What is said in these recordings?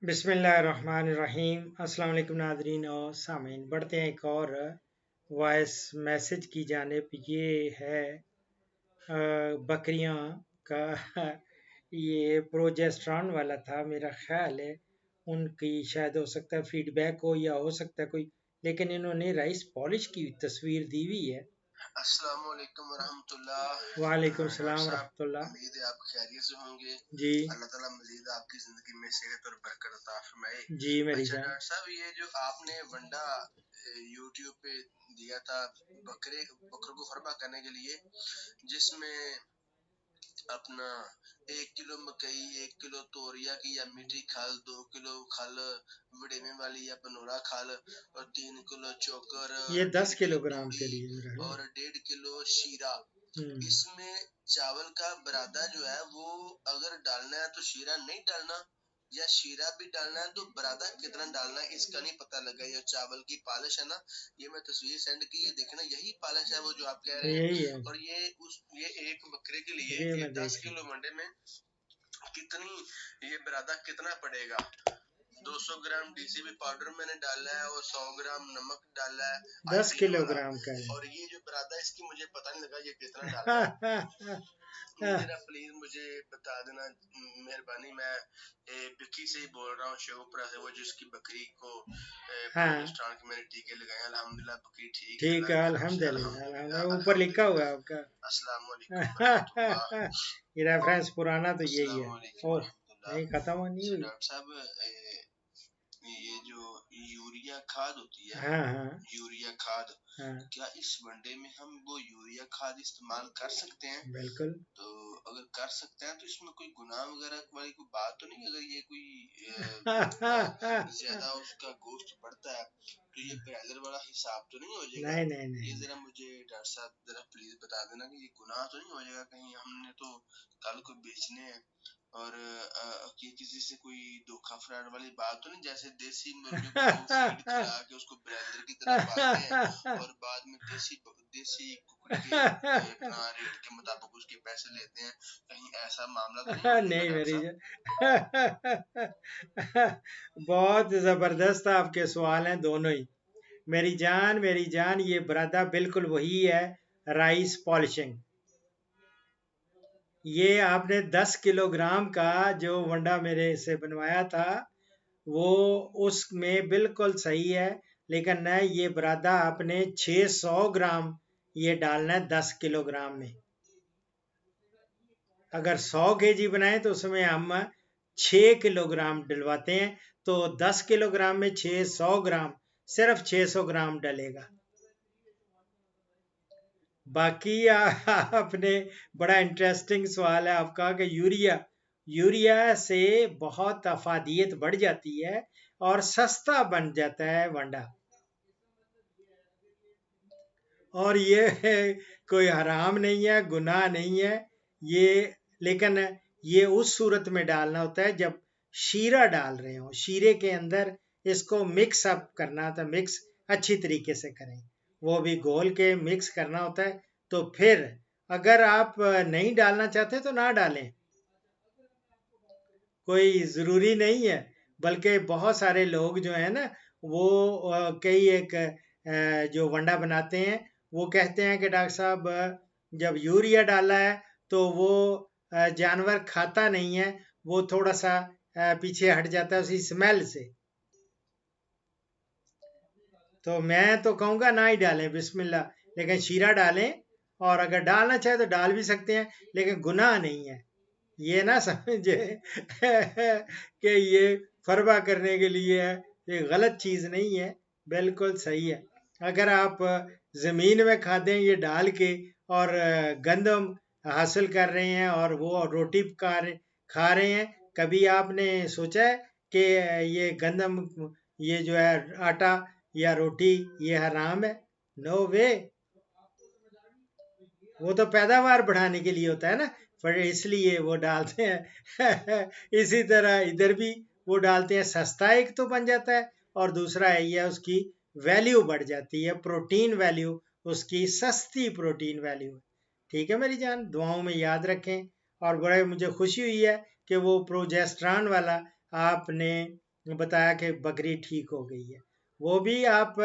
बिस्मिल्लाहिर्रहमानिर्रहीम। अस्सलाम वालेकुम नाज़रीन और सामीन। बढ़ते हैं एक और वॉइस मैसेज की जानिब। ये है बकरियां का ये प्रोजेस्ट्रॉन वाला था, मेरा ख्याल है उनकी शायद हो सकता है फीडबैक हो या हो सकता है कोई, लेकिन इन्होंने राइस पॉलिश की तस्वीर दी हुई है। अस्सलाम वालेकुम वरहमतुल्लाह। वालेकुम डॉक्टर सलाम साहब, रहमतुल्लाह। उम्मीद है आप खैरियत से होंगे। जी अल्लाह ताला मजीद आपकी ज़िंदगी में सेहत और बरकत अता फरमाए। जी मेरी अच्छा जान। डॉक्टर साहब, ये जो आपने वंडा यूट्यूब पे दिया था बकरों को फरमा करने के लिए, जिसमें अपना 1 किलो मकई, 1 किलो तोरिया की या मीठी खल, 2 किलो खल वडेमे वाली या बनोरा खल और 3 किलो चोकर ये और 10 1.5 किलो किलोग्राम के तूड़ी लिए मेरा है। और 1.5 किलो शीरा। हम्म। इसमें चावल का बरादा जो है वो अगर डालना है तो शीरा नहीं डालना, या शीरा भी डालना है तो बरादा कितना डालना है, इसका नहीं पता लगा। ये चावल की पालिश है ना, ये मैं तस्वीर सेंड की, ये देखना यही पालिश है वो जो आप कह रहे यही है, हैं। और ये एक बकरे के लिए ये ये मैं 10 देख किलो मंडे में कितनी ये बरादा कितना पड़ेगा। 200 ग्राम डीसीपी पाउडर मैंने डाला है और 100 ग्राम नमक डाला है 10 आयोडीन वाला। किलोग्राम का है। और ये जो बरादा इसकी मुझे पता नहीं लगा ये कितना डालना है। ये जरा प्लीज मुझे बता देना, मेहरबानी। मैं बिक्की से ही बोल रहा हूँ, शेखपुरा से, वो जिसकी बकरी को हाँ प्रोजेस्टेरॉन के मैंने टीके लगाए। अल्हम्दुलिल्लाह बकरी ठीक है, ठीक है, अल्लाह के करम से। अल्हम्दुलिल्लाह अल्हम्दुलिल्लाह अल्हम्दुलिल्लाह, ऊपर लिखा हुआ अल्हम्दुलिल्लाह। है आपका। अस्सलाम वालेकुम वरहमतुल्लाह। ये रेफरेंस पुराना तो यही अस्सलाम है। वालेकुम ओह वरहमतुल्लाह। नहीं, खत्म नहीं अच्छा हुई। डॉक्टर साहब, ये जो यूरिया खाद होती है, हाँ हाँ यूरिया खाद, हाँ क्या इस वनडे में हम वो यूरिया खाद इस्तेमाल कर सकते हैं? बिल्कुल। तो अगर कर सकते हैं तो इसमें कोई गुनाह वगैरह वाली कोई बात तो नहीं? अगर ये कोई ज्यादा उसका गोश्त बढ़ता है तो ये ब्रायलर वाला हिसाब तो नहीं हो जाएगा? नहीं नहीं नहीं ये नहीं। जरा मुझे डॉक्टर साहब जरा प्लीज बता देना कि ये गुनाह तो नहीं हो जाएगा कहीं, हमने तो कल को बेचने हैं। और कि किसी से कोई धोखा फ्रॉड वाली बात तो नहीं, जैसे देसी मुर्गे को फीड खिला के उसको ब्रायलर की तरह पालते हैं और बाद में देसी कुकड़ी के अपना रेट के मुताबिक उसके पैसे लेते हैं। कहीं ऐसा मामला तो नहीं हो जाएगा नहीं डॉक्टर मेरी साहब? बहुत जबरदस्त आपके सवाल हैं दोनों ही। मेरी जान, ये बरादा बिल्कुल वही है, राइस पॉलिशिंग। ये आपने 10 किलोग्राम का जो वंडा मेरे से बनवाया था वो उसमें बिल्कुल सही है, लेकिन न ये बरादा आपने 600 ग्राम ये डालना है 10 किलोग्राम में। अगर 100 केजी बनाए तो उसमें हम 6 किलोग्राम डलवाते हैं, तो 10 किलोग्राम में 600 ग्राम, सिर्फ 600 ग्राम डलेगा। बाकी आपने बड़ा इंटरेस्टिंग सवाल है आपका कि यूरिया से बहुत अफादियत बढ़ जाती है और सस्ता बन जाता है वंडा। और ये कोई हराम नहीं है, गुनाह नहीं है ये, लेकिन ये उस सूरत में डालना होता है जब शीरा डाल रहे हो, शीरे के अंदर इसको मिक्स अप करना होता है। मिक्स अच्छी तरीके से करें, वो भी घोल के मिक्स करना होता है। तो फिर अगर आप नहीं डालना चाहते तो ना डालें, कोई ज़रूरी नहीं है। बल्कि बहुत सारे लोग जो है ना वो कई एक जो वंडा बनाते हैं वो कहते हैं कि डॉक्टर साहब जब यूरिया डाला है तो वो जानवर खाता नहीं है, वो थोड़ा सा पीछे हट जाता है उसी स्मेल से। तो मैं तो कहूँगा ना ही डालें, बिस्मिल्लाह, लेकिन शीरा डालें। और अगर डालना चाहे तो डाल भी सकते हैं, लेकिन गुनाह नहीं है। ये ना समझे कि ये फरवा करने के लिए है, ये गलत चीज़ नहीं है, बिल्कुल सही है। अगर आप ज़मीन में खाते हैं ये डाल के और गंदम हासिल कर रहे हैं और वो रोटी खा रहे हैं, कभी आपने सोचा है कि ये गंदम, ये जो है आटा या रोटी, ये हराम है? नो वे। वो तो पैदावार बढ़ाने के लिए होता है ना, पर इसलिए वो डालते हैं। इसी तरह इधर भी वो डालते हैं, सस्ता एक तो बन जाता है और दूसरा है ये उसकी वैल्यू बढ़ जाती है, प्रोटीन वैल्यू, उसकी सस्ती प्रोटीन वैल्यू। ठीक है मेरी जान, दुआओं में याद रखें। और बड़े मुझे खुशी हुई है कि वो प्रोजेस्ट्रॉन वाला आपने बताया कि बकरी ठीक हो गई है। वो भी आप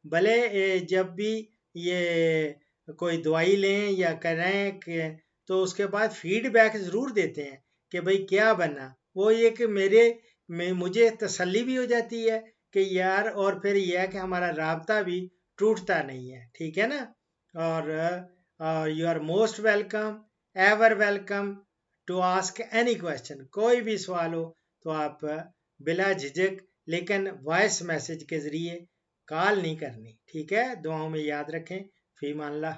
भले जब भी ये कोई दवाई लें या करें तो उसके बाद फीडबैक ज़रूर देते हैं कि भाई क्या बना। वो ये कि मुझे तसल्ली भी हो जाती है कि यार, और फिर यह है कि हमारा राबता भी टूटता नहीं है, ठीक है ना। और you are most welcome, ever welcome to ask any question. कोई भी सवाल हो तो आप बिला झिझक, लेकिन वॉइस मैसेज के ज़रिए कॉल नहीं करनी, ठीक है। दुआओं में याद रखें। फ़ी मान अल्लाह।